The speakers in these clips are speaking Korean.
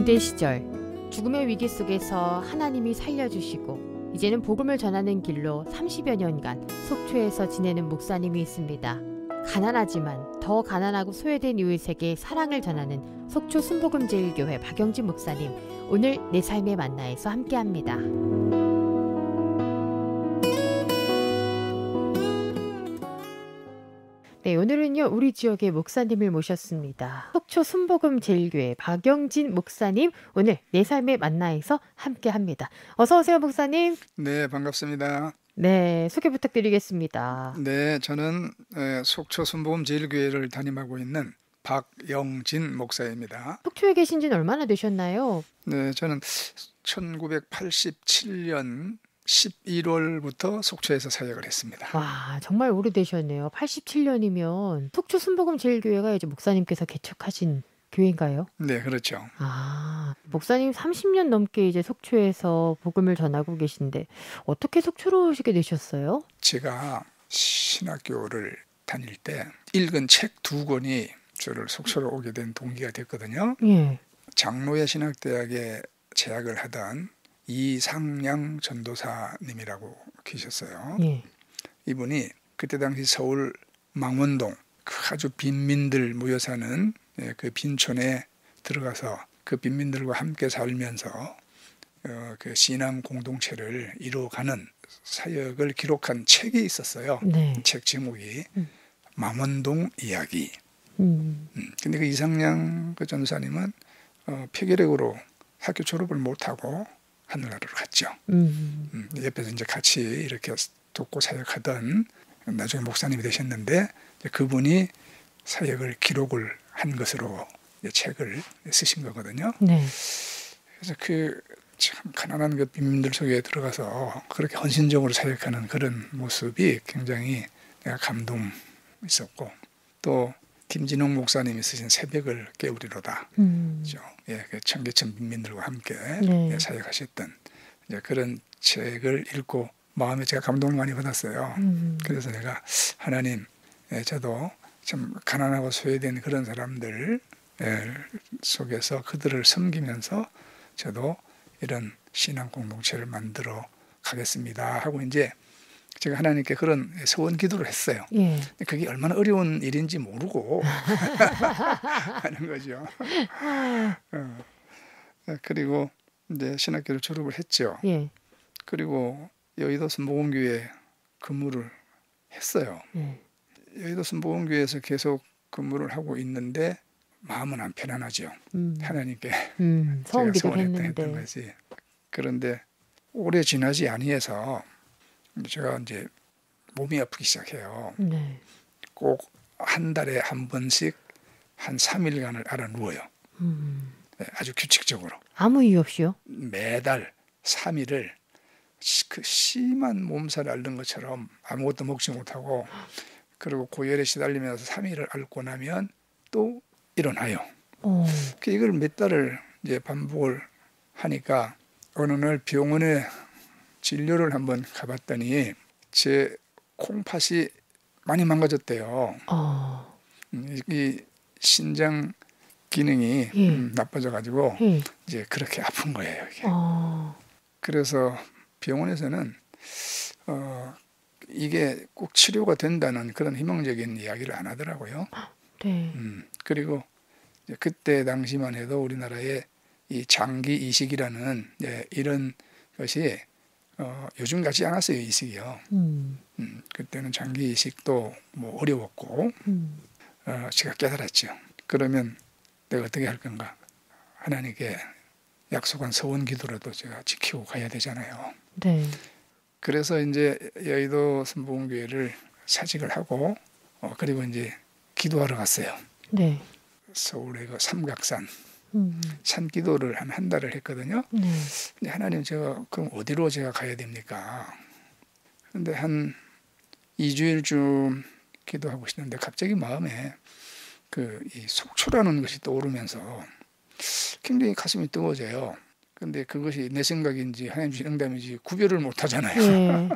유대 시절 죽음의 위기 속에서 하나님이 살려주시고 이제는 복음을 전하는 길로 30여 년간 속초에서 지내는 목사님이 있습니다. 가난하지만 더 가난하고 소외된 이웃에게 사랑을 전하는 속초 순복음제일교회 박영진 목사님, 오늘 내 삶의 만나에서 함께합니다. 네, 오늘은요 우리 지역의 목사님을 모셨습니다. 속초 순복음제일교회 박영진 목사님, 오늘 내 삶의 만나에서 함께합니다. 어서 오세요 목사님. 네, 반갑습니다. 네, 소개 부탁드리겠습니다. 네, 저는 속초 순복음제일교회를 담임하고 있는 박영진 목사입니다. 속초에 계신 지는 얼마나 되셨나요? 네, 저는 1987년 11월부터 속초에서 사역을 했습니다. 와, 정말 오래되셨네요. 87년이면 속초 순복음제일교회가 이제 목사님께서 개척하신 교회인가요? 네, 그렇죠. 아, 목사님 30년 넘게 이제 속초에서 복음을 전하고 계신데 어떻게 속초로 오시게 되셨어요? 제가 신학교를 다닐 때 읽은 책 2권이 저를 속초로 오게 된 동기가 됐거든요. 예. 장로회 신학대학에 재학을 하던 이상양 전도사님이라고 계셨어요. 예. 이분이 그때 당시 서울 망원동 그 아주 빈민들 모여 사는 그 빈촌에 들어가서 그 빈민들과 함께 살면서 그 신앙 공동체를 이루어가는 사역을 기록한 책이 있었어요. 네. 책 제목이 망원동 이야기. 근데 그 이상양 그 전도사님은 폐결핵으로 학교 졸업을 못하고 하늘나라로 갔죠. 옆에서 이제 같이 이렇게 돕고 사역하던 나중에 목사님이 되셨는데 그분이 사역을 기록을 한 것으로 책을 쓰신 거거든요. 네. 그래서 그 참 가난한 그 빈민들 속에 들어가서 그렇게 헌신적으로 사역하는 그런 모습이 굉장히 내가 감동 있었고, 또 김진홍 목사님이 쓰신 새벽을 깨우리로다. 그렇죠? 예, 그 청계천 빈민들과 함께 네. 사역하셨던 이제 그런 책을 읽고 마음에 제가 감동을 많이 받았어요. 그래서 내가 하나님, 저도 참 가난하고 소외된 그런 사람들 속에서 그들을 섬기면서 저도 이런 신앙 공동체를 만들어 가겠습니다 하고 이제 제가 하나님께 그런 소원 기도를 했어요. 예. 그게 얼마나 어려운 일인지 모르고 하는 거죠. 그리고 이제 신학교를 졸업을 했죠. 예. 그리고 여의도 순복음교회에 근무를 했어요. 여의도 순복음교회에서 계속 근무를 하고 있는데 마음은 안 편안하죠. 하나님께 소원 제가 기도했는데. 했던 것이. 그런데 오래 지나지 아니해서 제가 이제 몸이 아프기 시작해요. 네. 꼭 한 달에 한 번씩 한 3일간을 알아 누워요. 아주 규칙적으로. 아무 이유 없이요? 매달 3일을 그 심한 몸살을 앓는 것처럼 아무것도 먹지 못하고, 그리고 고열에 시달리면서 3일을 앓고 나면 또 일어나요. 이걸 몇 달을 이제 반복을 하니까 어느 날 병원에 진료를 한번 가봤더니 제 콩팥이 많이 망가졌대요. 이 신장 기능이 나빠져가지고 이제 그렇게 아픈 거예요. 이게. 그래서 병원에서는 이게 꼭 치료가 된다는 그런 희망적인 이야기를 안 하더라고요. 네. 그리고 이제 그때 당시만 해도 우리나라에 이 장기 이식이라는 이런 것이 요즘 같지 않았어요. 이식이요. 그때는 장기 이식도 뭐 어려웠고 제가 깨달았죠. 그러면 내가 어떻게 할 건가? 하나님께 약속한 서원 기도라도 제가 지키고 가야 되잖아요. 네. 그래서 이제 여의도 순복음교회를 사직을 하고 그리고 이제 기도하러 갔어요. 네. 서울의 그 삼각산 산 기도를 한 달을 했거든요. 네. 근데 하나님, 제가 그럼 어디로 제가 가야 됩니까? 근데 한 2주일쯤 기도하고 있는데 갑자기 마음에 이 속초라는 것이 떠오르면서 굉장히 가슴이 뜨거워져요. 근데 그것이 내 생각인지 하나님 주신 응답인지 구별을 못 하잖아요. 네.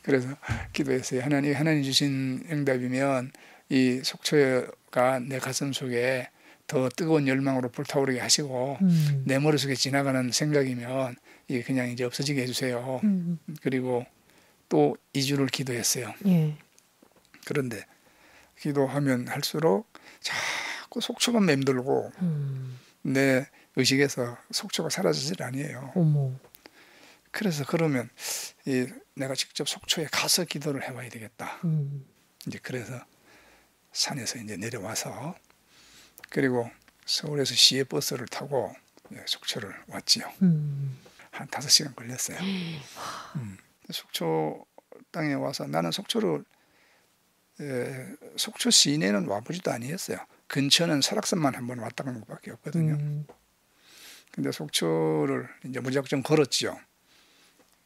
그래서 기도했어요. 하나님 주신 응답이면 이 속초가 내 가슴 속에 더 뜨거운 열망으로 불타오르게 하시고 내 머릿속에 지나가는 생각이면 이게 그냥 이제 없어지게 해주세요. 그리고 또 2주를 기도했어요. 예. 그런데 기도하면 할수록 자꾸 속초가 맴돌고 내 의식에서 속초가 사라지질 아니에요. 어머. 그래서 그러면 내가 직접 속초에 가서 기도를 해봐야 되겠다. 이제 그래서 산에서 이제 내려와서 그리고 서울에서 시외 버스를 타고 속초를 왔지요. 한 5시간 걸렸어요. 속초 땅에 와서 나는 속초를 속초 시내는 와보지도 아니었어요. 근처는 설악산만 한번 왔다 간 것밖에 없거든요. 근데 속초를 이제 무작정 걸었죠.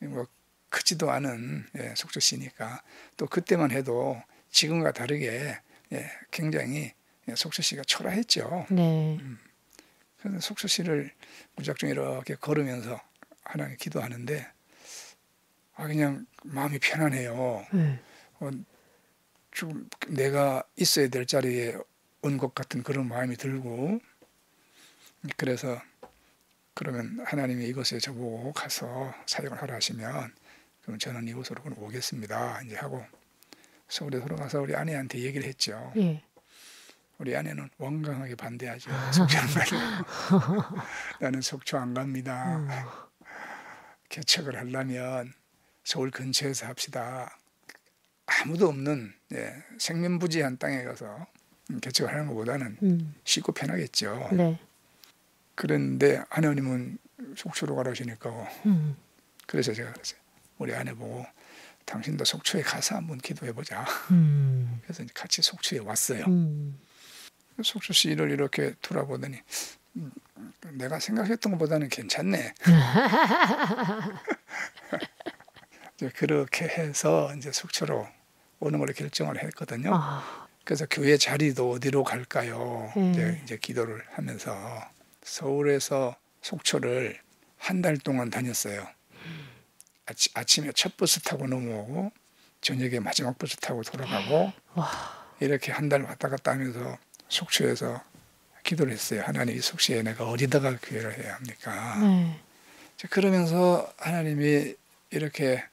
뭐 크지도 않은 속초시니까 또 그때만 해도 지금과 다르게 굉장히 속초시가 초라했죠. 네. 그래서 속초시를 무작정 이렇게 걸으면서 하나님 기도하는데 그냥 마음이 편안해요. 좀 내가 있어야 될 자리에 온 것 같은 그런 마음이 들고 그래서 그러면 하나님이 이곳에 저보고 가서 사역을 하라 하시면 그럼 저는 이곳으로 오겠습니다. 이제 하고 서울에 돌아가서 우리 아내한테 얘기를 했죠. 예. 우리 아내는 완강하게 반대하죠. 속초 안 가려고. 나는 속초 안 갑니다. 개척을 하려면 서울 근처에서 합시다. 아무도 없는 생면부지한 땅에 가서 개척을 하는 것보다는 쉽고 편하겠죠. 네. 그런데 하나님은 속초로 가라시니까 그래서 제가 그랬어요. 우리 아내 보고 당신도 속초에 가서 한번 기도해보자. 그래서 이제 같이 속초에 왔어요. 속초시를 이렇게 돌아보더니 내가 생각했던 것보다는 괜찮네. 이제 그렇게 해서 이제 속초로 오는 걸 결정을 했거든요. 그래서 교회 자리도 어디로 갈까요? 이제 기도를 하면서 서울에서 속초를 한 달 동안 다녔어요. 아침에 첫 버스 타고 넘어오고 저녁에 마지막 버스 타고 돌아가고 이렇게 한 달 왔다 갔다 하면서 속초에서 기도를 했어요. 하나님 이 속초에 내가 어디다가 교회를 해야 합니까? 그러면서 하나님이 이렇게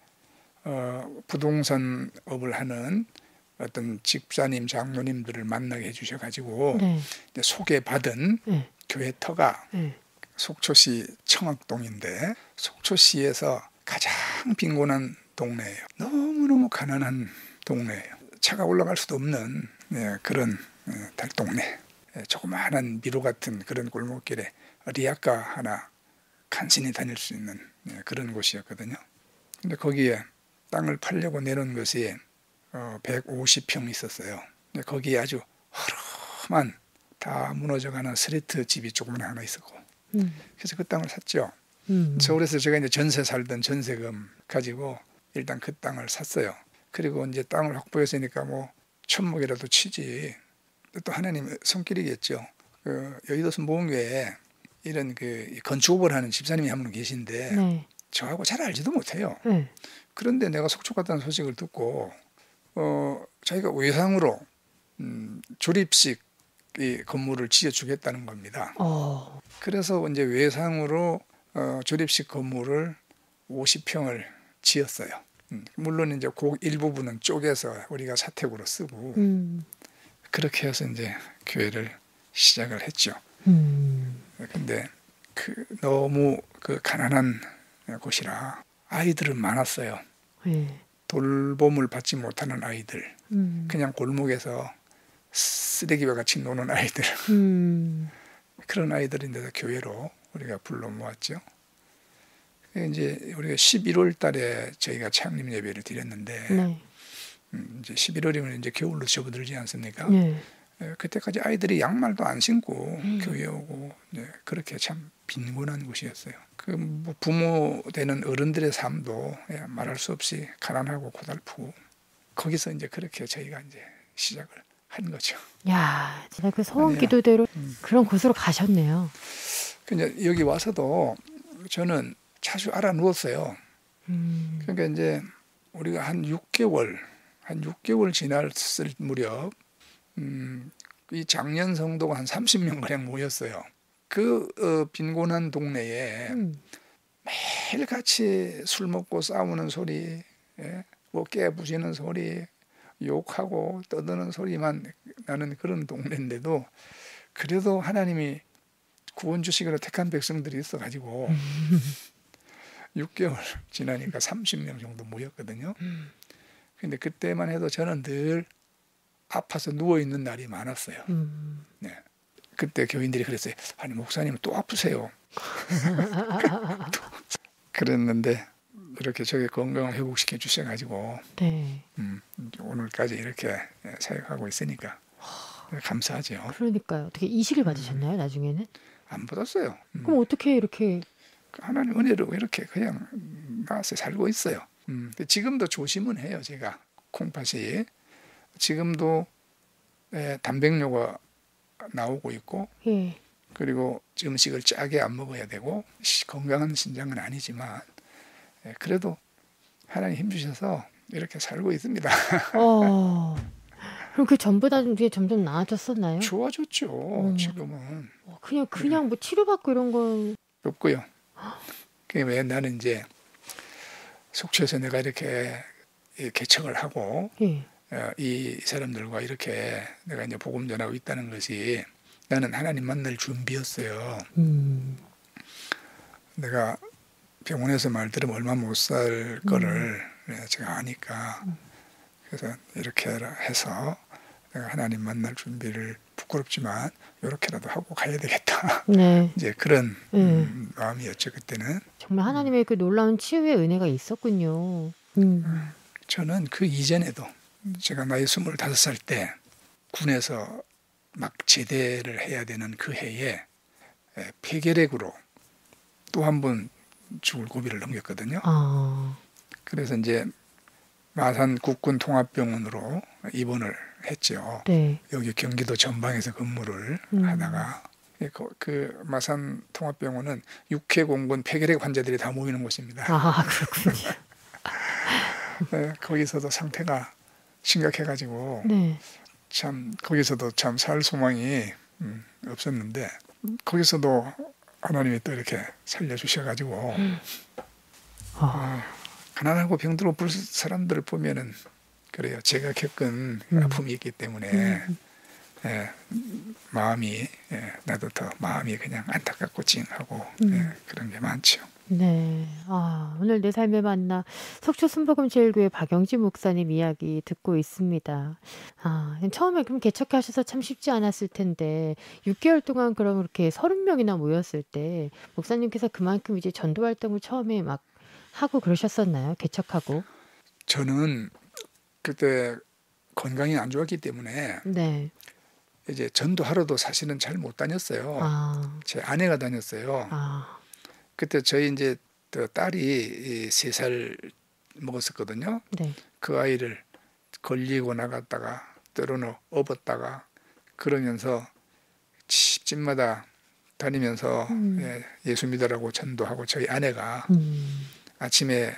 부동산업을 하는 어떤 집사님, 장로님들을 만나게 해주셔가지고 소개받은 교회터가 속초시 청학동인데 속초시에서 가장 빈곤한 동네예요. 너무너무 가난한 동네예요. 차가 올라갈 수도 없는 그런 달동네. 조그마한 미로 같은 그런 골목길에 리아카 하나 간신히 다닐 수 있는 그런 곳이었거든요. 근데 거기에 땅을 팔려고 내놓은 것이 150평 있었어요. 근데 거기에 아주 허름한 다 무너져가는 스레트 집이 조그만 하나 있었고 그래서 그 땅을 샀죠. 서울에서 제가 이제 전세 살던 전세금 가지고 일단 그 땅을 샀어요. 그리고 이제 땅을 확보했으니까 뭐 천목이라도 치지. 또 하나님 손길이겠죠. 여의도 모흥교회에 이런 건축업을 하는 집사님이 한 분 계신데 저하고 잘 알지도 못해요. 그런데 내가 속초 갔다는 소식을 듣고 자기가 외상으로 조립식 이 건물을 지어주겠다는 겁니다. 그래서 이제 외상으로 조립식 건물을 50평을 지었어요. 물론 이제 그 일부분은 쪼개서 우리가 사택으로 쓰고 그렇게 해서 이제 교회를 시작을 했죠. 근데 너무 가난한 곳이라 아이들은 많았어요. 돌봄을 받지 못하는 아이들, 그냥 골목에서 쓰레기와 같이 노는 아이들, 그런 아이들인데도 교회로 우리가 불러 모았죠. 이제 우리가 11월 달에 저희가 창립 예배를 드렸는데 이제 11월이면 이제 겨울로 접어들지 않습니까? 그때까지 아이들이 양말도 안 신고 교회 오고 그렇게 참 빈곤한 곳이었어요. 뭐 부모 되는 어른들의 삶도 말할 수 없이 가난하고 고달프고 거기서 이제 그렇게 저희가 이제 시작을 한 거죠. 야, 진짜 그 소원 기도대로 그런 곳으로 가셨네요. 근데 여기 와서도 저는 자주 알아 누웠어요. 그러니까 이제 우리가 한 6개월 지났을 무렵 이 장년 성도가 한 30명 가량 모였어요. 그 빈곤한 동네에 매일 같이 술 먹고 싸우는 소리, 예? 뭐 깨부시는 소리, 욕하고 떠드는 소리만 나는 그런 동네인데도 그래도 하나님이 구원 주시기로 택한 백성들이 있어가지고 6개월 지나니까 30명 정도 모였거든요. 근데 그때만 해도 저는 늘 아파서 누워있는 날이 많았어요. 네. 그때 교인들이 그랬어요. 아니 목사님은 또 아프세요. 그랬는데 이렇게 저게 건강을 회복시켜 주셔가지고 네. 오늘까지 이렇게 사역하고 있으니까 감사하죠. 그러니까요. 어떻게 이식을 받으셨나요? 나중에는? 안 받았어요. 그럼 어떻게 이렇게 하나님 은혜로 이렇게 그냥 나와서 살고 있어요. 지금도 조심은 해요. 제가 콩팥이 지금도 단백뇨가 나오고 있고 예. 그리고 음식을 짜게 안 먹어야 되고 건강한 신장은 아니지만 그래도 하나님 힘주셔서 이렇게 살고 있습니다. 그럼 그 전보다 이제 점점 나아졌었나요? 좋아졌죠. 지금은 그냥 뭐 치료받고 이런 건 없고요. 왜 나는 이제 속초에서 내가 이렇게 개척을 하고 예. 이 사람들과 이렇게 내가 이제 복음 전하고 있다는 것이 나는 하나님 만날 준비였어요. 내가 병원에서 말 들으면 얼마 못 살 거를 제가 아니까 그래서 이렇게 해서 내가 하나님 만날 준비를 부끄럽지만 이렇게라도 하고 가야 되겠다. 네. 이제 그런 마음이었죠 그때는. 정말 하나님의 그 놀라운 치유의 은혜가 있었군요. 저는 그 이전에도 제가 나이 25살 때 군에서 막 제대를 해야 되는 그 해에 폐결핵으로 또 한 번 죽을 고비를 넘겼거든요. 그래서 이제 마산 국군통합병원으로 입원을 했죠. 네. 여기 경기도 전방에서 근무를 하다가 그 마산 통합병원은 육해공군 폐결핵 환자들이 다 모이는 곳입니다. 그렇군요. 네, 거기서도 상태가 심각해가지고 네. 참 거기서도 참 살 소망이 없었는데 거기서도 하나님이 또 이렇게 살려주셔가지고 가난하고 병들고 볼 사람들을 보면은 그래요. 제가 겪은 아픔이 있기 때문에 마음이 나도 더 마음이 그냥 안타깝고 찡하고 그런 게 많죠. 네. 오늘 내 삶의 만나 속초 순복음제일교회 박영지 목사님 이야기 듣고 있습니다. 처음에 그럼 개척하셔서 참 쉽지 않았을 텐데 6개월 동안 그럼 그렇게 30명이나 모였을 때 목사님께서 그만큼 이제 전도 활동을 처음에 막 하고 그러셨었나요? 개척하고? 저는 그때 건강이 안 좋았기 때문에 네. 이제 전도하러도 사실은 잘 못 다녔어요. 제 아내가 다녔어요. 그때 저희 이제 딸이 3살 먹었었거든요. 네. 그 아이를 걸리고 나갔다가 때로는 업었다가 그러면서 집집마다 다니면서 예수 믿으라고 전도하고 저희 아내가 아침에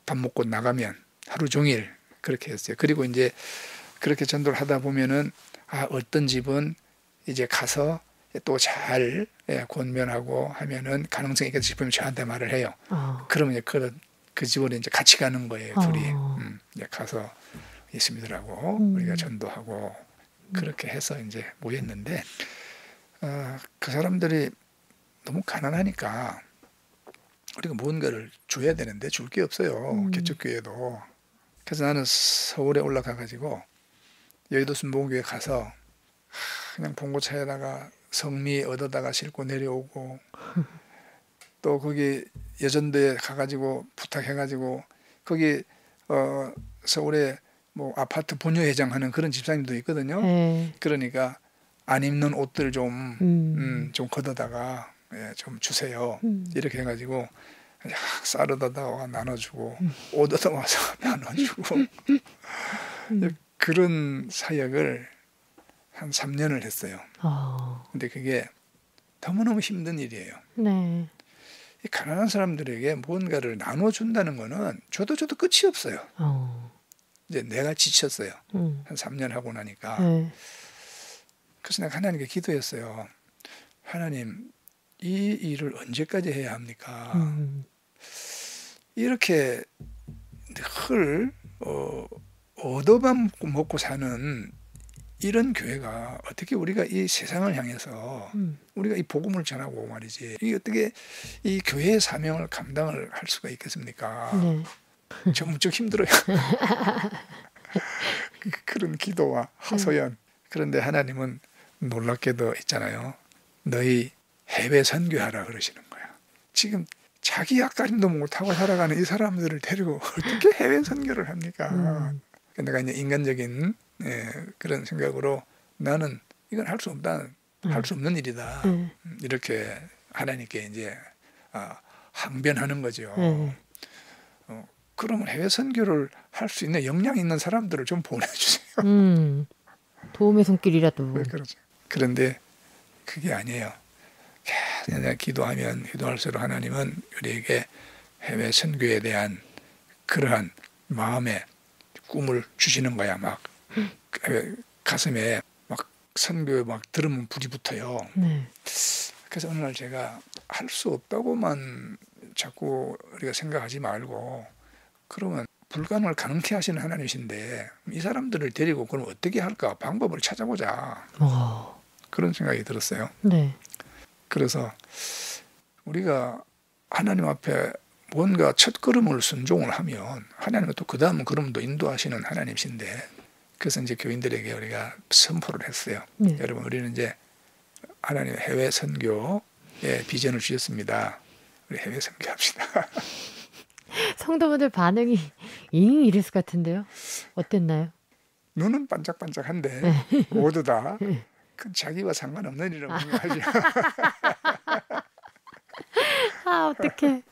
밥 먹고 나가면 하루 종일 그렇게 했어요. 그리고 이제 그렇게 전도를 하다 보면은 어떤 집은 이제 가서 또 잘 권면하고 하면은 가능성이 있겠다 싶으면 저한테 말을 해요. 그러면 그 집으로 이제 같이 가는 거예요. 둘이 이제 가서 예수 믿으라고 우리가 전도하고 그렇게 해서 이제 모였는데 그 사람들이 너무 가난하니까 우리가 뭔가를 줘야 되는데 줄 게 없어요. 개척교회도. 그래서 나는 서울에 올라가 가지고 여의도 순복음교회 가서 그냥 봉고차에다가 성미 얻어다가 싣고 내려오고 또 거기 여전도에 가가지고 부탁해가지고 거기 서울에 뭐 아파트 분유회장하는 그런 집사님도 있거든요. 그러니까 안 입는 옷들 좀 걷어다가 좀 주세요. 이렇게 해가지고 쌀 얻어다가 나눠주고 옷 얻어와서 나눠주고 그런 사역을 한 3년을 했어요. 근데 그게 너무너무 힘든 일이에요. 네. 이 가난한 사람들에게 뭔가를 나눠준다는 거는 줘도 끝이 없어요. 이제 내가 지쳤어요. 한 3년 하고 나니까. 그래서 내가 하나님께 기도했어요. 하나님, 이 일을 언제까지 해야 합니까? 이렇게 늘 얻어만 먹고 사는 이런 교회가 어떻게 우리가 이 세상을 향해서 우리가 이 복음을 전하고 말이지, 이게 어떻게 이 교회의 사명을 감당을 할 수가 있겠습니까? 네. 저 무척 힘들어요. 그런 기도와 하소연. 그런데 하나님은 놀랍게도 있잖아요. 너희 해외 선교하라 그러시는 거야. 지금 자기 앞가림도 못하고 살아가는 이 사람들을 데리고 어떻게 해외 선교를 합니까? 내가 이제 인간적인 그런 생각으로 나는 이건 할 수 없다, 할 수 없는 일이다. 이렇게 하나님께 이제 항변하는 거죠. 그러면 해외 선교를 할 수 있는 역량 있는 사람들을 좀 보내주세요. 도움의 손길이라도. 그렇죠. 그런데 그게 아니에요. 계속 기도하면 기도할수록 하나님은 우리에게 해외 선교에 대한 그러한 마음의 꿈을 주시는 거야. 막 가슴에 막 선교에 막 들으면 불이 붙어요. 네. 그래서 어느 날 제가 할 수 없다고만 자꾸 우리가 생각하지 말고, 그러면 불가능을 가능케 하시는 하나님이신데 이 사람들을 데리고 그럼 어떻게 할까 방법을 찾아보자. 그런 생각이 들었어요. 네. 그래서 우리가 하나님 앞에 뭔가 첫 걸음을 순종을 하면 하나님은 또 그 다음 걸음도 인도하시는 하나님이신데, 그래서 이제 교인들에게 우리가 선포를 했어요. 네. 여러분, 우리는 이제 하나님의 해외 선교의 비전을 주셨습니다. 우리 해외 선교합시다. 성도분들 반응이 이랬을 것 같은데요. 어땠나요? 눈은 반짝반짝한데 네. 모두 다 그 자기와 상관없는 일이라고 생각하죠. 어떡해.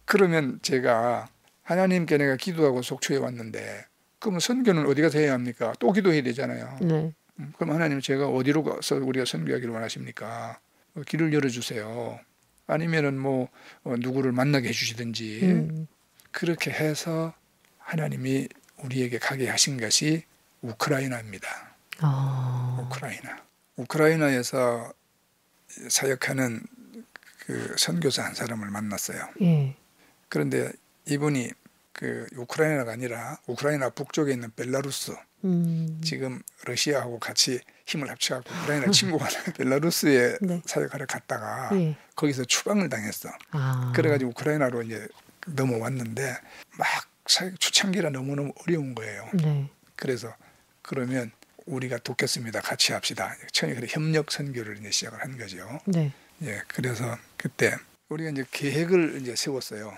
그러면 제가 하나님께 내가 기도하고 속초에 왔는데 그러면 선교는 어디 가서 해야 합니까? 또 기도해야 되잖아요. 네. 그럼 하나님, 제가 어디로 가서 우리가 선교하기를 원하십니까? 길을 열어주세요. 아니면은 뭐 누구를 만나게 해주시든지 그렇게 해서 하나님이 우리에게 가게 하신 것이 우크라이나입니다. 우크라이나에서 사역하는 그 선교사 한 사람을 만났어요. 예. 그런데 이분이 그 우크라이나가 아니라 우크라이나 북쪽에 있는 벨라루스, 지금 러시아하고 같이 힘을 합쳐갖고 우크라이나 친구가 벨라루스에 네. 사역하러 갔다가 예. 거기서 추방을 당했어. 그래가지고 우크라이나로 이제 넘어왔는데 막 사역 초창기라 너무너무 어려운 거예요. 네. 그래서 그러면 우리가 돕겠습니다. 같이 합시다. 처음에 그래 협력 선교를 이제 시작을 한 거죠. 네. 예, 그래서 그때 우리가 이제 계획을 이제 세웠어요.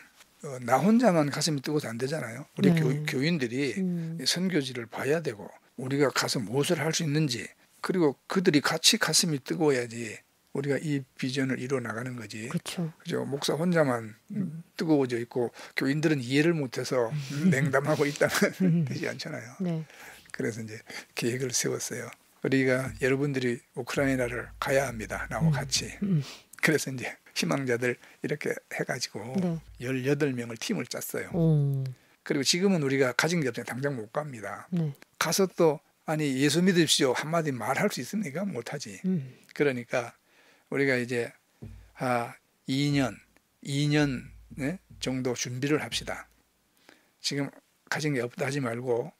나 혼자만 가슴이 뜨거워서 안 되잖아요. 우리 네. 교인들이 선교지를 봐야 되고 우리가 가서 무엇을 할 수 있는지, 그리고 그들이 같이 가슴이 뜨거워야지 우리가 이 비전을 이루어 나가는 거지. 그렇죠. 그죠? 목사 혼자만 뜨거워져 있고 교인들은 이해를 못해서 냉담하고 있다면 되지 않잖아요. 네. 그래서 이제 계획을 세웠어요. 우리가 여러분들이 우크라이나를 가야 합니다. 나와 같이. 그래서 이제 희망자들 이렇게 해가지고 네. 18명을 팀을 짰어요. 그리고 지금은 우리가 가진 게 없으니까 당장 못 갑니다. 네. 가서 또 아니 예수 믿으십시오 한마디 말할 수 있습니까? 못하지. 그러니까 우리가 이제 2년 네? 정도 준비를 합시다. 지금 가진 게 없다 하지 말고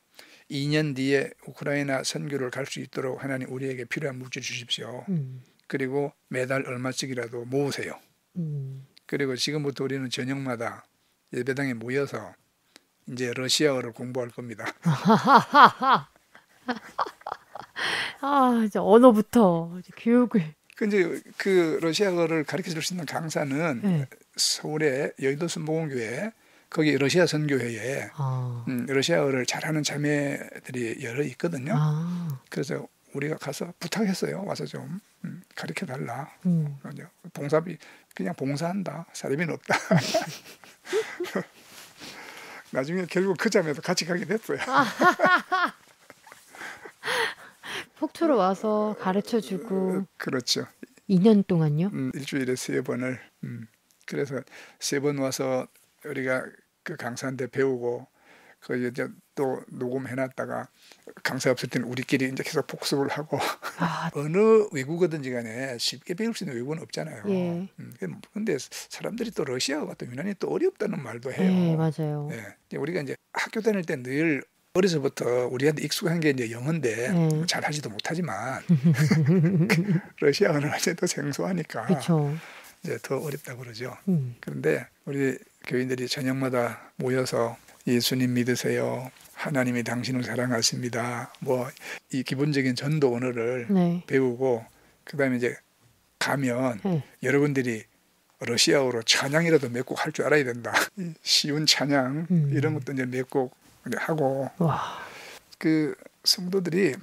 2년 뒤에 우크라이나 선교를 갈 수 있도록 하나님 우리에게 필요한 물질 주십시오. 그리고 매달 얼마씩이라도 모으세요. 그리고 지금부터 우리는 저녁마다 예배당에 모여서 이제 러시아어를 공부할 겁니다. 이제 언어부터 교육을. 근데 그 러시아어를 가르쳐 줄 수 있는 강사는 네. 서울의 여의도 순복음교회 거기 러시아 선교회에 러시아어를 잘하는 자매들이 여러 있거든요. 그래서 우리가 가서 부탁했어요. 와서 좀 가르쳐 달라. 봉사비 그냥 봉사한다. 사람이 없다. 나중에 결국 그 자매도 같이 가게 됐어요. 속초로 와서 가르쳐주고. 그렇죠. 2년 동안요? 일주일에 3번을. 그래서 3번 와서 우리가 그 강사한테 배우고 그 이제 또 녹음해놨다가 강사 없을 때는 우리끼리 이제 계속 복습을 하고 아, 어느 외국어든지 간에 쉽게 배울 수 있는 외국어는 없잖아요. 예. 근데 사람들이 또 러시아어가 또 유난히 또 어렵다는 말도 해요. 네, 맞아요. 예. 우리가 이제 학교 다닐 때 늘 어려서부터 우리한테 익숙한 게 이제 영어인데 네. 잘 하지도 못하지만 러시아어는 완전히 또 생소하니까 그렇죠. 이제 더 어렵다고 그러죠. 음. 그런데 우리 교인들이 저녁마다 모여서 예수님 믿으세요. 하나님이 당신을 사랑하십니다. 뭐 이 기본적인 전도 언어를 네. 배우고 그다음에 이제 가면 네. 여러분들이 러시아어로 찬양이라도 몇 곡 할 줄 알아야 된다. 쉬운 찬양 이런 것도 이제 몇 곡 하고 와. 그 성도들이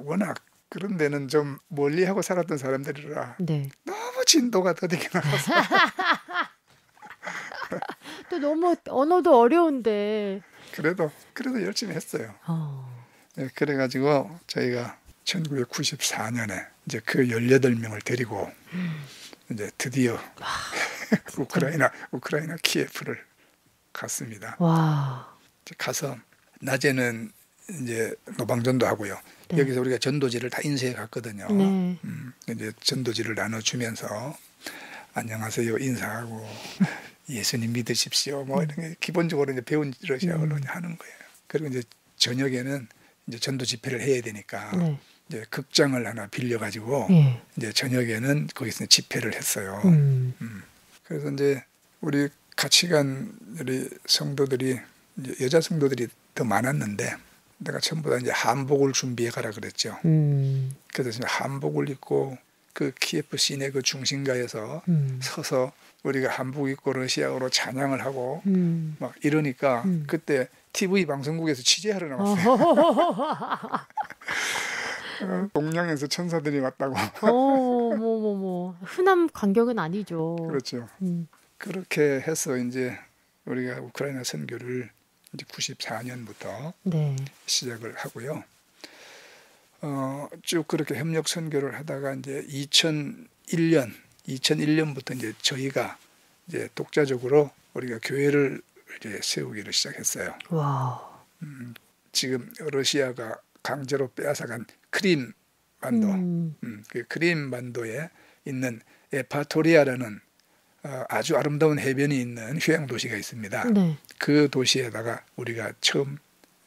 워낙 그런 데는 좀 멀리하고 살았던 사람들이라 네. 너무 진도가 더디게 나가서 또 너무 언어도 어려운데. 그래도 열심히 했어요. 어. 네, 그래가지고 저희가 1994년에 이제 그 18명을 데리고 이제 드디어 우크라이나 키예프를 갔습니다. 와. 이제 가서 낮에는 이제 노방전도 하고요. 네. 여기서 우리가 전도지를 다 인쇄해 갔거든요. 네. 이제 전도지를 나눠주면서 안녕하세요 인사하고 예수님 믿으십시오. 뭐 이런 게 기본적으로 이제 배운 러시아어로 하는 거예요. 그리고 이제 저녁에는 이제 전도 집회를 해야 되니까 네. 이제 극장을 하나 빌려가지고 예. 이제 저녁에는 거기서 집회를 했어요. 그래서 이제 우리 같이 간 우리 성도들이 이제 여자 성도들이 더 많았는데 내가 전부 다 이제 한복을 준비해 가라 그랬죠. 그래서 이제 한복을 입고 그 키예프 시내 그 중심가에서 서서 우리가 한복 입고 러시아어로 찬양을 하고 막 이러니까 그때 TV 방송국에서 취재하러 나왔어요. 동양에서 천사들이 왔다고. 뭐 흔한 광경은 아니죠. 그렇죠. 그렇게 해서 이제 우리가 우크라이나 선교를 이제 94년부터 네. 시작을 하고요. 쭉 그렇게 협력 선교를 하다가 이제 2001년부터 이제 저희가 이제 독자적으로 우리가 교회를 이제 세우기를 시작했어요. 와. 지금 러시아가 강제로 빼앗아간 크림 반도, 그 크림 반도에 있는 에파토리아라는 아주 아름다운 해변이 있는 휴양 도시가 있습니다. 네. 그 도시에다가 우리가 처음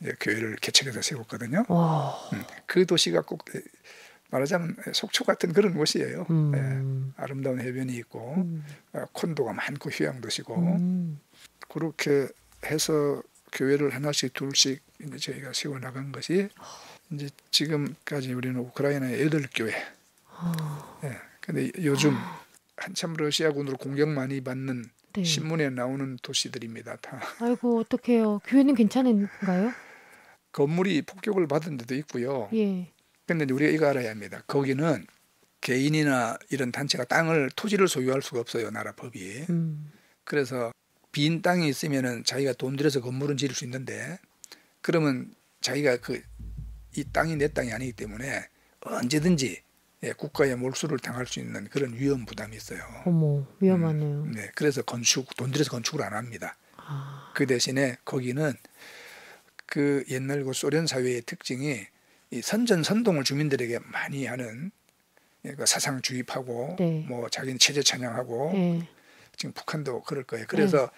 이제 교회를 개척해서 세웠거든요. 와. 그 도시가 꼭 말하자면 속초 같은 그런 곳이에요. 네, 아름다운 해변이 있고 콘도가 많고 휴양 도시고 그렇게 해서 교회를 하나씩 둘씩 이제 저희가 세워 나간 것이 이제 지금까지 우리는 우크라이나의 8교회. 네, 근데 요즘 한참 러시아군으로 공격 많이 받는 네. 신문에 나오는 도시들입니다. 다. 아이고 어떡해요. 교회는 괜찮은가요? 건물이 폭격을 받은 데도 있고요. 예. 근데 우리가 이거 알아야 합니다. 거기는 개인이나 이런 단체가 토지를 소유할 수가 없어요. 나라 법이. 그래서 빈 땅이 있으면은 자기가 돈 들여서 건물은 지을 수 있는데 그러면 자기가 이 땅이 내 땅이 아니기 때문에 언제든지 국가의 몰수를 당할 수 있는 그런 위험 부담이 있어요. 어머, 위험하네요. 네, 그래서 돈 들여서 건축을 안 합니다. 그 대신에 거기는 그 옛날 그 소련 사회의 특징이 이 선전선동을 주민들에게 많이 하는 사상 주입하고 네. 뭐 자기는 체제 찬양하고 예. 지금 북한도 그럴 거예요. 그래서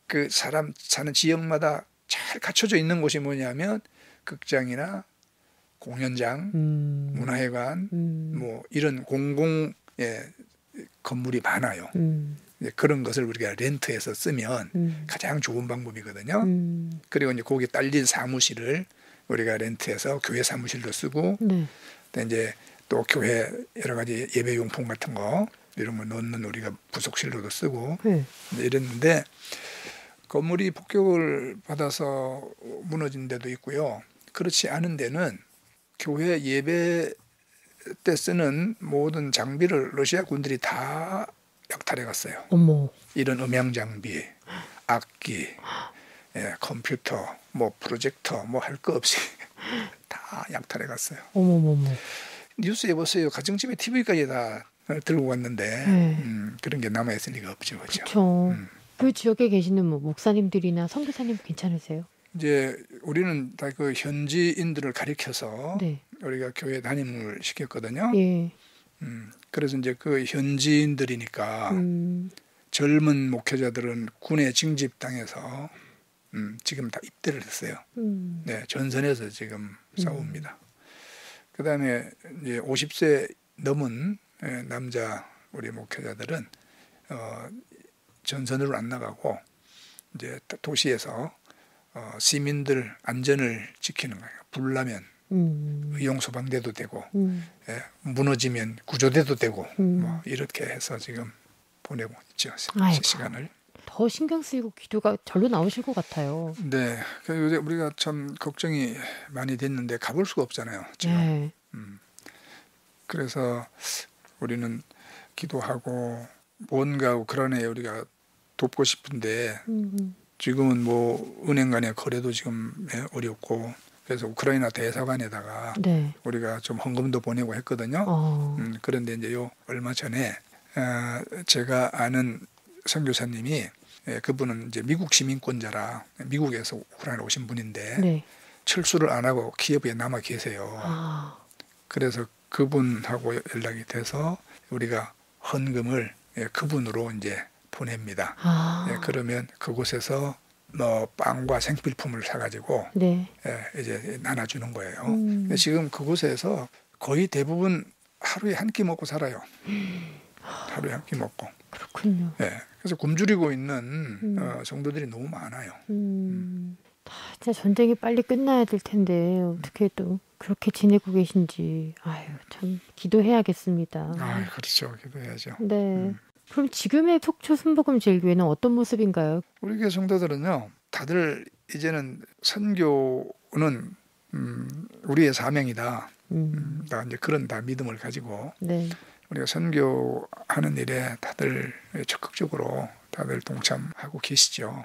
그 사람 사는 지역마다 잘 갖춰져 있는 곳이 뭐냐면 극장이나 공연장, 문화회관, 뭐 이런 공공의 건물이 많아요. 그런 것을 우리가 렌트해서 쓰면 가장 좋은 방법이거든요. 그리고 이제 거기에 딸린 사무실을 우리가 렌트해서 교회 사무실도 쓰고, 네. 또 이제 또 교회 여러 가지 예배 용품 같은 거 이런 거 넣는 우리가 부속실로도 쓰고 이랬는데 건물이 폭격을 받아서 무너진 데도 있고요. 그렇지 않은 데는 교회 예배 때 쓰는 모든 장비를 러시아 군들이 다 약탈해 갔어요. 어머. 이런 음향 장비, 악기, 컴퓨터, 뭐 프로젝터, 뭐 할 거 없이 다 약탈해 갔어요. 어머머머. 뉴스에 보세요. 가정집에 TV까지 다 들고 갔는데 그런 게 남아 있을 리가 없죠, 그렇죠? 그렇죠. 그 지역에 계시는 뭐 목사님들이나 선교사님 괜찮으세요? 이제 우리는 다 그 현지인들을 가리켜서 네. 우리가 교회 담임을 시켰거든요. 예. 그래서 이제 그 현지인들이니까 젊은 목회자들은 군에 징집당해서 지금 다 입대를 했어요. 네, 전선에서 지금 싸웁니다. 그다음에 이제 50세 넘은 남자 우리 목회자들은 전선으로 안 나가고 이제 도시에서 시민들 안전을 지키는 거예요. 불나면 의용 소방대도 되고 예, 무너지면 구조대도 되고 뭐 이렇게 해서 지금 보내고 있죠. 아이고. 시간을. 더 신경 쓰이고 기도가 절로 나오실 것 같아요. 네, 그래서 우리가 참 걱정이 많이 됐는데 가볼 수가 없잖아요. 지금. 네. 그래서 우리는 기도하고 뭔가 우크라이나에 우리가 돕고 싶은데 지금은 뭐 은행 간의 거래도 지금 어렵고 그래서 우크라이나 대사관에다가 네. 우리가 좀 헌금도 보내고 했거든요. 그런데 이제 요 얼마 전에 제가 아는 선교사님이 그분은 이제 미국 시민권자라 미국에서 우크라이나 오신 분인데 네. 철수를 안 하고 키예브에 남아 계세요. 그래서 그분하고 연락이 돼서 우리가 헌금을 그분으로 이제 보냅니다. 그러면 그곳에서 뭐 빵과 생필품을 사가지고 네. 이제 나눠주는 거예요. 근데 지금 그곳에서 거의 대부분 하루에 한 끼 먹고 살아요. 하루에 한 끼 먹고. 그렇군요. 그래서 굶주리고 있는 성도들이 너무 많아요. 진짜 전쟁이 빨리 끝나야 될 텐데 어떻게 또 그렇게 지내고 계신지 아유 참 기도해야겠습니다. 그렇죠. 기도해야죠. 네. 그럼 지금의 속초 순복음 제일교회는 어떤 모습인가요? 우리 교회 성도들은요, 다들 이제는 선교는 우리의 사명이다. 다 이제 그런 다 믿음을 가지고 네. 우리가 선교하는 일에 다들 적극적으로 다들 동참하고 계시죠.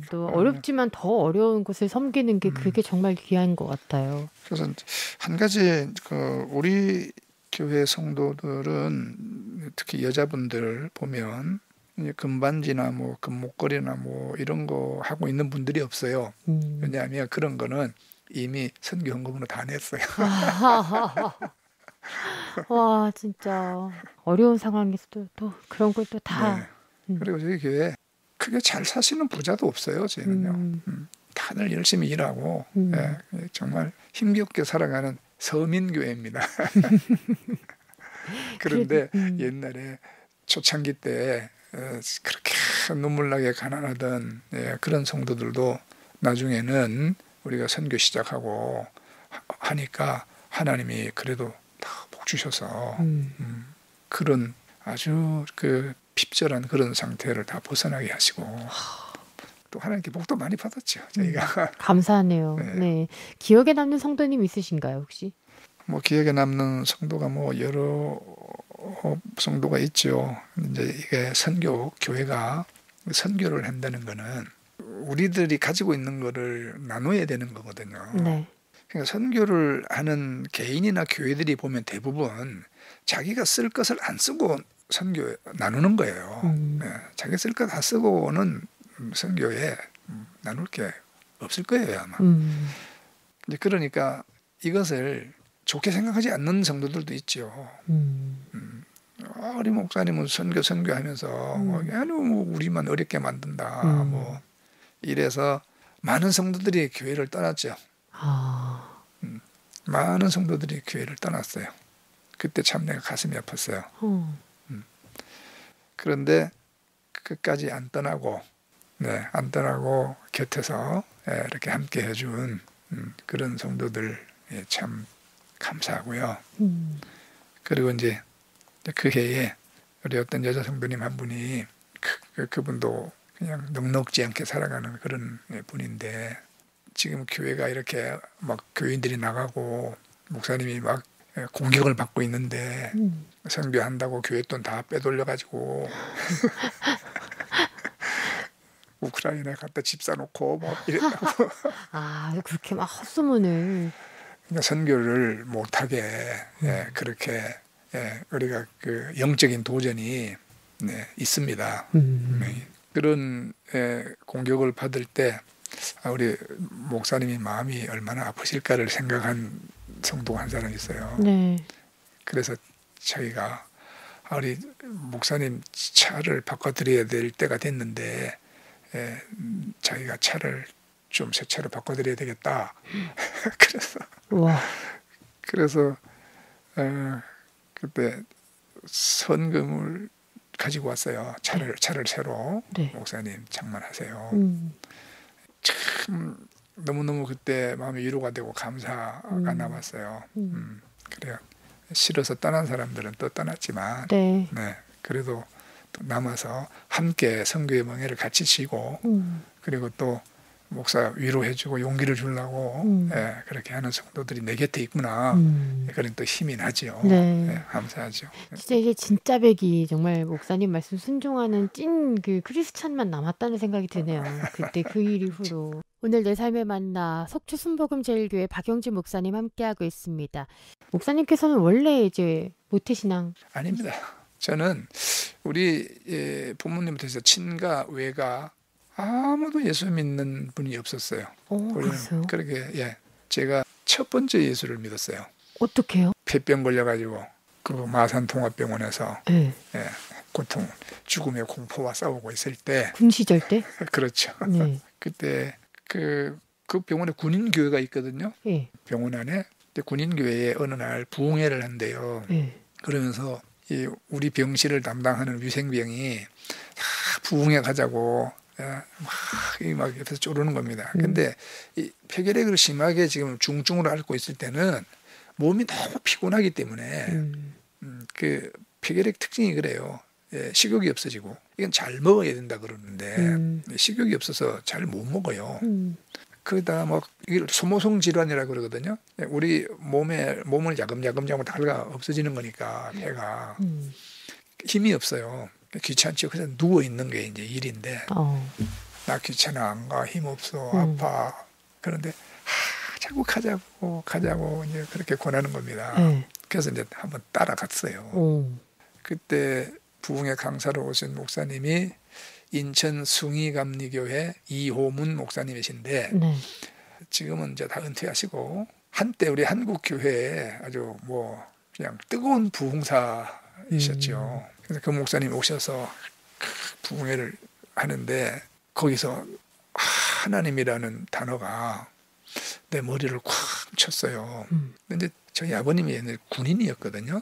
또 어렵지만 더 어려운 곳을 섬기는 게 그게 정말 귀한 것 같아요. 그래서 한 가지 우리 교회 성도들은 특히 여자분들 보면 금반지나 뭐 금목걸이나 뭐 이런 거 하고 있는 분들이 없어요. 왜냐하면 그런 거는 이미 선교 헌금으로 다 냈어요. 와 진짜 어려운 상황에서도 또 그런 걸 또 다. 네. 그리고 저희 교회 크게 잘 사시는 부자도 없어요. 저희는요. 다들 열심히 일하고 정말 힘겹게 살아가는 서민교회입니다. 그런데 옛날에 초창기 때 그렇게 눈물 나게 가난하던 그런 성도들도 나중에는 우리가 선교 시작하고 하니까 하나님이 그래도 다 복 주셔서 그런 아주 그 핍절한 그런 상태를 다 벗어나게 하시고 또 하나님께 복도 많이 받았죠. 저희가. 감사하네요. 네. 기억에 남는 성도님 있으신가요 혹시? 뭐 기억에 남는 성도가 뭐 여러 성도가 있죠. 이제 이게 선교 교회가 선교를 한다는 거는 우리들이 가지고 있는 거를 나눠야 되는 거거든요. 네. 그러니까 선교를 하는 개인이나 교회들이 보면 대부분 자기가 쓸 것을 안 쓰고 선교 나누는 거예요. 자기 쓸 것 다 쓰고는 선교에 나눌 게 없을 거예요 아마. 이제 그러니까 이것을 좋게 생각하지 않는 성도들도 있죠. 우리 목사님은 선교하면서 아니 뭐 우리만 어렵게 만든다. 뭐 이래서 많은 성도들이 교회를 떠났죠. 많은 성도들이 교회를 떠났어요. 그때 참 내가 가슴이 아팠어요. 그런데 끝까지 안 떠나고, 안 떠나고 곁에서 이렇게 함께 해준 그런 성도들 참 감사하고요. 그리고 이제 그 해에 우리 어떤 여자 성도님 한 분이 그분도 그냥 넉넉지 않게 살아가는 그런 분인데 지금 교회가 이렇게 막 교인들이 나가고 목사님이 막 공격을 받고 있는데 선교한다고 교회 돈 다 빼돌려 가지고 우크라이나에 갖다 집 사놓고 뭐 이랬다고. 그렇게 막 헛소문을. 그러니까 선교를 못하게 그렇게 우리가 그 영적인 도전이 있습니다. 그런 공격을 받을 때 우리 목사님이 마음이 얼마나 아프실까를 생각한 성도가 한 사람이 있어요. 네. 그래서 저희가 우리 목사님 차를 바꿔드려야 될 때가 됐는데 자기가 차를 좀 새 차로 바꿔드려야 되겠다. 와. 그래서 그때 선금을 가지고 왔어요. 차를 새로. 네. 목사님 장만하세요. 참 너무너무 그때 마음이 위로가 되고 감사가 남았어요. 그래요. 싫어서 떠난 사람들은 또 떠났지만 네. 그래도 또 남아서 함께 선교의 멍에를 같이 지고 그리고 또 목사 위로해주고 용기를 주려고 그렇게 하는 성도들이 내 곁에 있구나. 그런 또 힘이 나죠. 네. 감사하죠. 진짜 이게 진짜 백이 정말 목사님 말씀 순종하는 찐 그 크리스찬만 남았다는 생각이 드네요. 그때 그 일 이후로. 오늘 내 삶의 만나 속초 순복음제일교회 박영진 목사님 함께하고 있습니다. 목사님께서는 원래 이제 모태신앙 아닙니다. 저는 우리 부모님부터 해서 친가 외가 아무도 예수 믿는 분이 없었어요. 그랬어요? 그렇게 제가 첫 번째 예수를 믿었어요. 어떻게요? 폐병 걸려가지고 그 마산 통합병원에서 고통, 죽음의 공포와 싸우고 있을 때 군 시절 때? 그렇죠. 네. 그때 그 병원에 군인 교회가 있거든요. 네. 병원 안에 군인 교회에 어느 날 부흥회를 한대요. 그러면서 우리 병실을 담당하는 위생병이 부흥회 가자고 막 옆에서 쪼르는 겁니다. 근데 이 폐결핵을 심하게 지금 중증으로 앓고 있을 때는 몸이 너무 피곤하기 때문에 그 폐결핵 특징이 그래요. 식욕이 없어지고 이건 잘 먹어야 된다 그러는데 식욕이 없어서 잘 못 먹어요. 그러다 뭐 이걸 소모성 질환이라 그러거든요. 우리 몸을 야금야금 달가 없어지는 거니까 폐가 힘이 없어요. 귀찮죠. 그래서 누워 있는 게 이제 일인데 나 귀찮아 안 가, 힘 없어, 아파. 그런데 자꾸 가자고 이제 그렇게 권하는 겁니다. 그래서 이제 한번 따라갔어요. 그때 부흥회 강사로 오신 목사님이 인천 숭의감리교회 이호문 목사님이신데 지금은 이제 다 은퇴하시고 한때 우리 한국 교회에 아주 뭐 그냥 뜨거운 부흥사이셨죠. 그래서 그 목사님 오셔서 부흥회를 하는데 거기서 하나님이라는 단어가 내 머리를 콱 쳤어요. 근데 저희 아버님이 옛날에 군인이었거든요.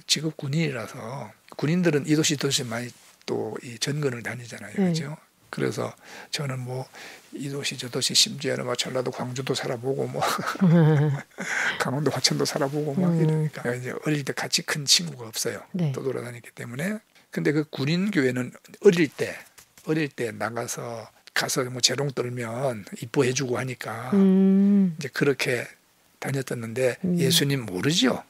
직업 군인이라서 군인들은 이 도시 많이 또 이 전근을 다니잖아요. 그렇죠? 그래서 저는 뭐 이 도시 저 도시 심지어는 뭐 전라도 광주도 살아보고 뭐 강원도 화천도 살아보고 막 이러니까 이제 어릴 때 같이 큰 친구가 없어요. 또 돌아다녔기 때문에. 근데 그 군인 교회는 어릴 때 나가서 뭐 재롱 떨면 이뻐해주고 하니까 이제 그렇게 다녔었는데 예수님 모르죠.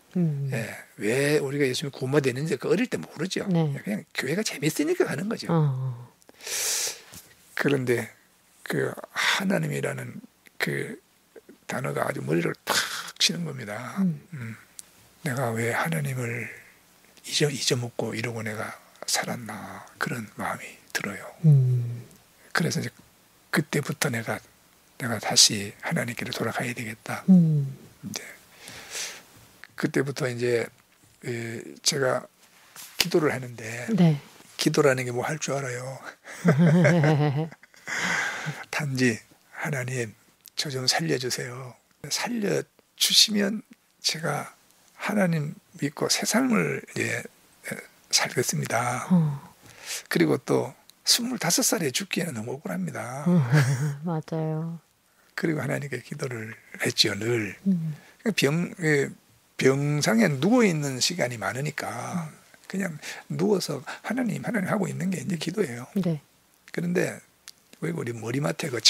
왜 우리가 예수님 구원되는지 그 어릴 때 모르죠. 그냥 교회가 재밌으니까 가는 거죠. 그런데 그 하나님이라는 그 단어가 아주 머리를 탁 치는 겁니다. 내가 왜 하나님을 잊어먹고 이러고 내가 살았나 그런 마음이 들어요. 그래서 이제 그때부터 내가 다시 하나님께로 돌아가야 되겠다. 이제 그때부터 이제 제가 기도를 하는데 기도라는 게 뭐 할 줄 알아요. 단지 하나님 저 좀 살려주세요. 살려주시면 제가 하나님 믿고 새 삶을 이제 살겠습니다. 그리고 또 25살에 죽기에는 너무 억울합니다. 맞아요. 그리고 하나님께 기도를 했죠, 늘. 병상에 누워있는 시간이 많으니까 그냥 누워서 하나님 하고 있는 게 이제 기도예요. 그런데 왜 우리 머리맡에 그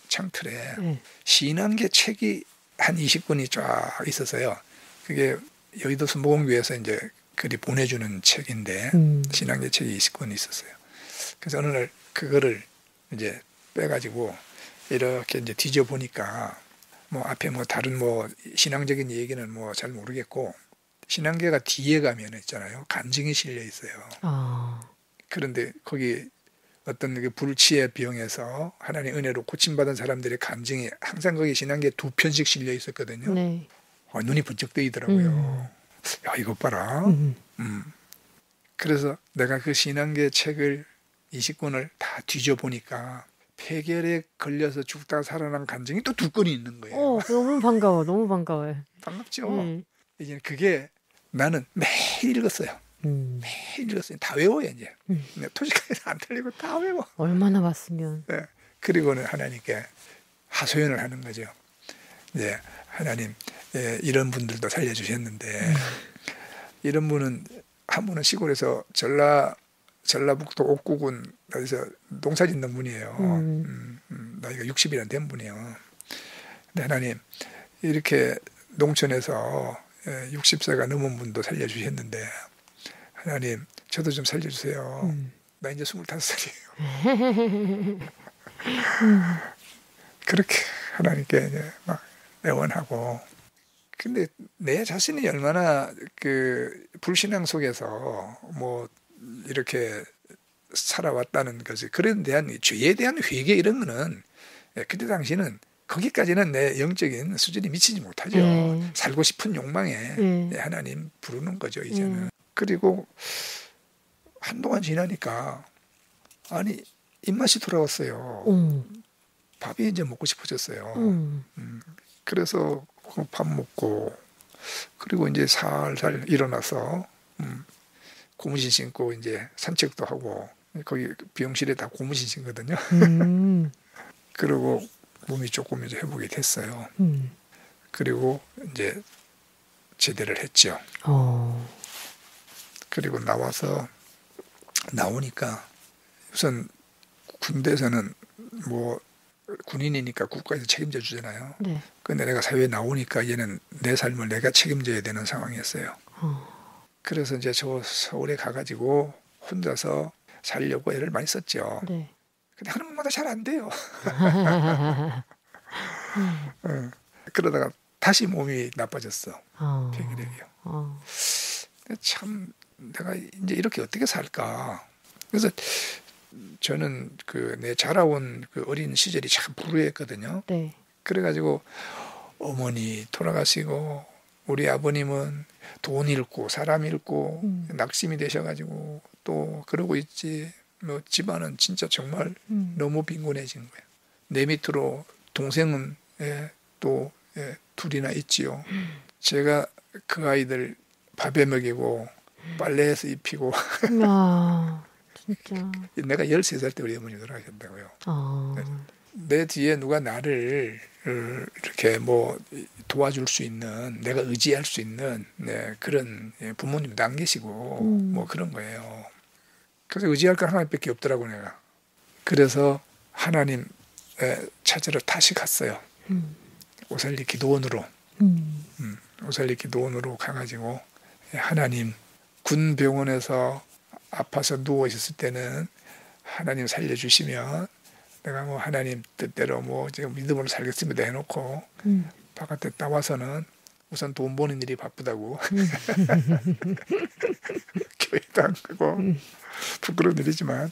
창틀에 신앙계 책이 한 20권이 쫙 있었어요. 그게 여의도 순복음교회에서 이제 그리 보내주는 책인데 신앙계 책이 20권이 있었어요. 그래서 어느 날 그거를 이제 빼가지고 이렇게 이제 뒤져 보니까 뭐 앞에 뭐 다른 뭐 신앙적인 얘기는 뭐 잘 모르겠고 신앙계가 뒤에 가면 있잖아요. 간증이 실려 있어요. 그런데 거기 어떤 그 불치의 병에서 하나님 은혜로 고침받은 사람들의 감정이 항상 거기 신앙기에 2편씩 실려 있었거든요. 네. 눈이 번쩍 뜨이더라고요. 야, 이것 봐라. 그래서 내가 그 신앙계 책을 20권을 다 뒤져보니까 폐결에 걸려서 죽다가 살아난 감정이 또 2건이 있는 거예요. 너무 반가워. 너무 반가워요. 반갑죠. 이제 그게 나는 매일 읽었어요. 매일 읽었어요. 다 외워요 이제. 토식까지 안 틀리고 다 외워. 얼마나 봤으면. 네. 그리고는 하나님께 하소연을 하는 거죠. 이제 하나님, 이런 분들도 살려주셨는데 이런 분은 한 분은 시골에서 전라북도 옥구군 어디서 농사 짓는 분이에요. 나이가 60이나 된 분이에요. 근데 하나님 이렇게 농촌에서 60세가 넘은 분도 살려주셨는데 하나님 저도 좀 살려주세요. 나 이제 25살이에요. 그렇게 하나님께 이제 막 애원하고. 근데 내 자신이 얼마나 그 불신앙 속에서 뭐 이렇게 살아왔다는 것이, 그런 대한 죄에 대한 회개 이런 거는 그때 당시는 거기까지는 내 영적인 수준이 미치지 못하죠. 살고 싶은 욕망에 하나님 부르는 거죠 이제는. 그리고 한동안 지나니까 아니 입맛이 돌아왔어요. 밥이 이제 먹고 싶어졌어요. 그래서 밥 먹고, 그리고 이제 살살 일어나서 고무신 신고 이제 산책도 하고, 거기 비용실에 다 고무신 신거든요. 그리고 몸이 조금 이제 회복이 됐어요. 그리고 이제 제대를 했죠. 그리고 나오니까 우선 군대에서는 뭐 군인이니까 국가에서 책임져 주잖아요. 네. 근데 내가 사회에 나오니까 얘는 내 삶을 내가 책임져야 되는 상황이었어요. 그래서 이제 저 서울에 가가지고 혼자서 살려고 애를 많이 썼죠. 네. 근데 하는 것마다 잘 안 돼요. 그러다가 다시 몸이 나빠졌어. 폐결핵이요. 참 내가 이제 이렇게 어떻게 살까. 그래서 저는 그 내 자라온 그 어린 시절이 참 불우했거든요. 네. 그래가지고 어머니 돌아가시고 우리 아버님은 돈 잃고 사람 잃고 낙심이 되셔가지고 또 그러고 있지. 뭐 집안은 진짜 정말 너무 빈곤해진 거예요. 내 밑으로 동생은 또 둘이나 있지요. 제가 그 아이들 밥에 먹이고 빨래해서 입히고. 진짜. 내가 13살 때 우리 어머니 돌아가셨다고요. 내 뒤에 누가 나를 이렇게 뭐 도와줄 수 있는, 내가 의지할 수 있는 그런 부모님도 안 계시고 뭐 그런 거예요. 그래서 의지할 건 하나님밖에 없더라고 내가. 그래서 하나님 찾으러 다시 갔어요. 오살리 기도원으로. 오살리 기도원으로 가가지고 하나님, 군 병원에서 아파서 누워 있었을 때는 하나님 살려주시면 내가 뭐 하나님 뜻대로 뭐 지금 믿음으로 살겠습니다 해놓고 바깥에 나와서는 우선 돈 버는 일이 바쁘다고 교회도 안 가고 부끄러운 일이지만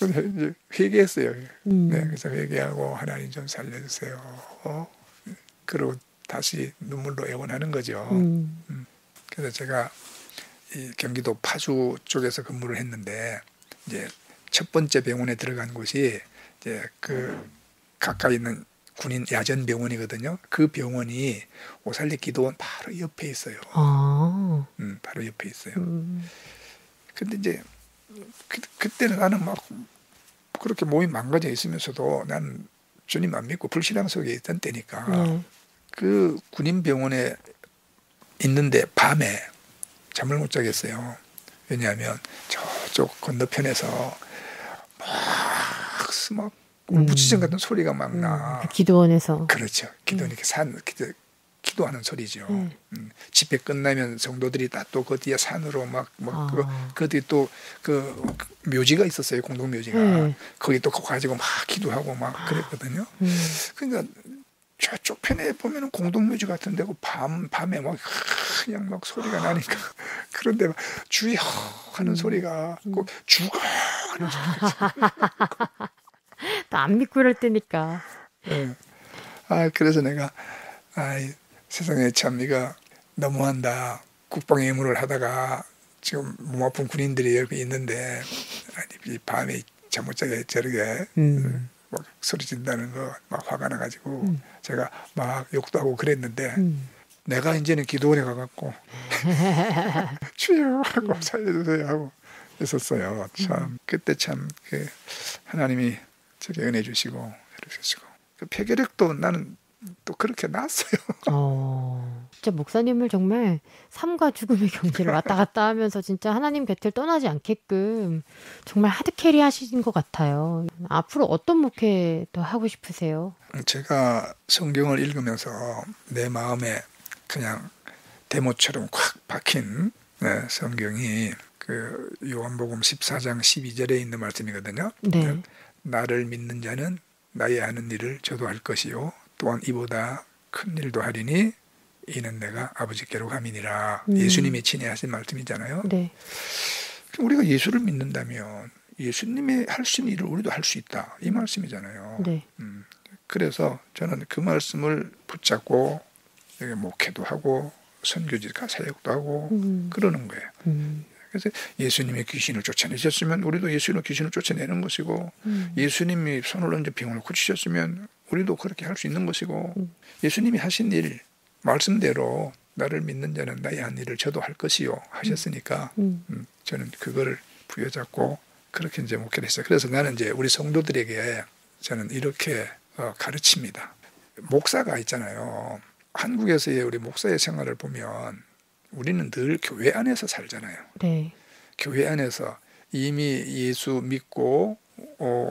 이제 회개했어요. 네, 그래서 회개하고 하나님 좀 살려주세요. 그리고 다시 눈물로 애원하는 거죠. 그래서 제가 이 경기도 파주 쪽에서 근무를 했는데 이제 첫 번째 병원에 들어간 곳이 이제 그 가까이 있는 군인 야전 병원이거든요. 그 병원이 오살리 기도원 바로 옆에 있어요. 바로 옆에 있어요. 근데 이제 그때는 나는 막 그렇게 몸이 망가져 있으면서도 난 주님 안 믿고 불신앙 속에 있던 때니까 그 군인 병원에 있는데 밤에 잠을 못 자겠어요. 왜냐하면 저쪽 건너편에서 막 울부짖음 같은 소리가 막 나. 기도원에서. 그렇죠. 기도원 이렇게 기도하는 소리죠. 집회 끝나면 성도들이 다 또 그 뒤에 산으로 그 뒤에 또 그 묘지가 있었어요. 공동 묘지가. 거기 또 가지고 막 기도하고 막 그랬거든요. 그러니까 저쪽 편에 보면은 공동묘지 같은 데고 밤에 막 그냥 막 소리가 나니까 그런데 막 주여 하는 소리가 꼭 죽어 하는 줄 또 안 믿고 이럴 때니까. 네. 그래서 내가 세상에 참 이거 너무한다. 국방의 의무를 하다가 지금 몸 아픈 군인들이 여기 있는데 이 밤에 잠 못 자게 저렇게 막 소리 진다는 거 막 화가 나가지고 제가 막 욕도 하고 그랬는데 내가 이제는 기도원에 가갖고 주여 하고 살려주세요 하고 있었어요. 참 그때 참 하나님이 저게 은혜 주시고 이렇게 주시고 그 폐결핵도 나는 또 그렇게 났어요. 진짜 목사님을 정말 삶과 죽음의 경지를 왔다 갔다 하면서 진짜 하나님 곁을 떠나지 않게끔 정말 하드캐리 하신 것 같아요. 앞으로 어떤 목회 더 하고 싶으세요? 제가 성경을 읽으면서 내 마음에 그냥 대모처럼 콱 박힌 성경이 그 요한복음 14장 12절에 있는 말씀이거든요. 네. 나를 믿는 자는 나의 하는 일을 저도 할 것이요 또한 이보다 큰 일도 하리니 이는 내가 아버지께로 감이니라. 예수님이 친히 하신 말씀이잖아요. 네. 우리가 예수를 믿는다면 예수님이 할 수 있는 일을 우리도 할 수 있다. 이 말씀이잖아요. 네. 그래서 저는 그 말씀을 붙잡고 목회도 하고 선교지 사역도 하고 그러는 거예요. 그래서 예수님이 귀신을 쫓아내셨으면 우리도 예수님의 귀신을 쫓아내는 것이고 예수님이 손을 얹어 병을 고치셨으면 우리도 그렇게 할 수 있는 것이고 예수님이 하신 일 말씀대로 나를 믿는 자는 나의 한 일을 저도 할 것이요 하셨으니까 저는 그거를 부여잡고 그렇게 이제 목회를 했어요. 그래서 나는 이제 우리 성도들에게 저는 이렇게 가르칩니다. 목사가 있잖아요. 한국에서의 우리 목사의 생활을 보면 우리는 늘 교회 안에서 살잖아요. 네. 교회 안에서 이미 예수 믿고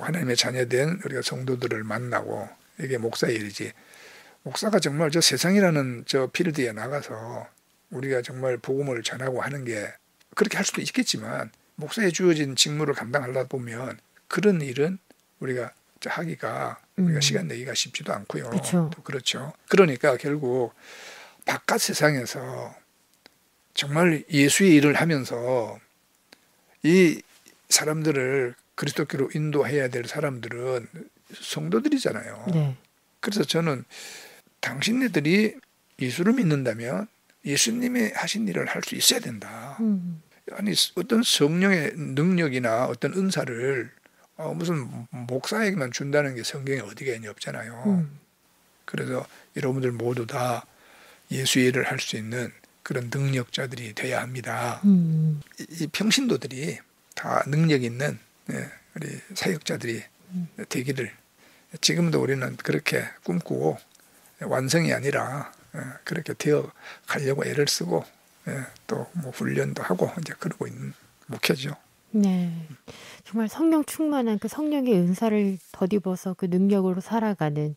하나님의 자녀된 우리가 성도들을 만나고 이게 목사의 일이지. 목사가 정말 저 세상이라는 저 필드에 나가서 우리가 정말 복음을 전하고 하는 게 그렇게 할 수도 있겠지만 목사에 주어진 직무를 감당하려다 보면 그런 일은 우리가 하기가 우리가 시간 내기가 쉽지도 않고요. 그렇죠. 또 그렇죠. 그러니까 결국 바깥 세상에서 정말 예수의 일을 하면서 이 사람들을 그리스도께로 인도해야 될 사람들은 성도들이잖아요. 네. 그래서 저는 당신네들이 예수를 믿는다면 예수님이 하신 일을 할 수 있어야 된다. 아니 어떤 성령의 능력이나 어떤 은사를 무슨 목사에게만 준다는 게 성경에 어디가 있냐 없잖아요. 그래서 여러분들 모두 다 예수의 일을 할 수 있는 그런 능력자들이 돼야 합니다. 이 평신도들이 다 능력 있는 우리 사역자들이 되기를 지금도 우리는 그렇게 꿈꾸고 완성이 아니라 그렇게 되어 가려고 애를 쓰고 또 뭐 훈련도 하고 이제 그러고 있는 목회죠. 네. 정말 성령 충만한 그 성령의 은사를 덧입어서 그 능력으로 살아가는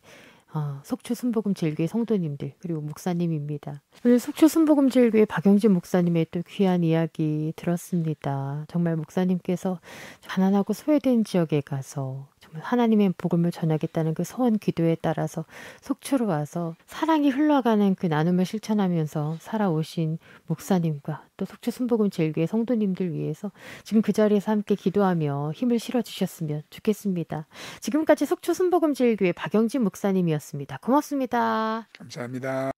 속초 순복음제일교회 성도님들 그리고 목사님입니다. 오늘 속초 순복음제일교회 박영진 목사님의 또 귀한 이야기 들었습니다. 정말 목사님께서 가난하고 소외된 지역에 가서 정말 하나님의 복음을 전하겠다는 그 소원 기도에 따라서 속초로 와서 사랑이 흘러가는 그 나눔을 실천하면서 살아오신 목사님과 또 속초 순복음제일교회 성도님들 위해서 지금 그 자리에서 함께 기도하며 힘을 실어주셨으면 좋겠습니다. 지금까지 속초 순복음제일교회 박영진 목사님이었습니다. 고맙습니다. 감사합니다.